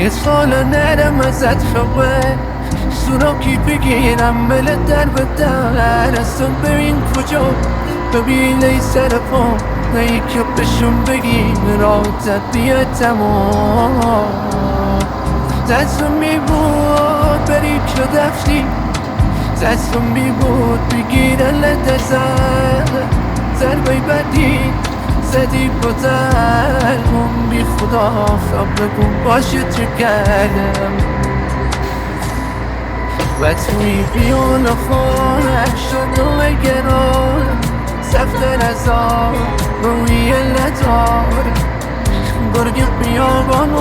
یه سال نرم ازت فوق سوراکی بگیرم بله در به در اصلا ببین کجا ببین ای سر پا نه یکی بهشون بگیم راحتت بیا تمام دستم می بود بری که دفتی دستم می بود بگیرن ضربه بدی زدی با درمون بی خدا بگون باشه چه کردم و توی بیان خواهد شد و گران سفتر از آن روی لدار گرگ بیابان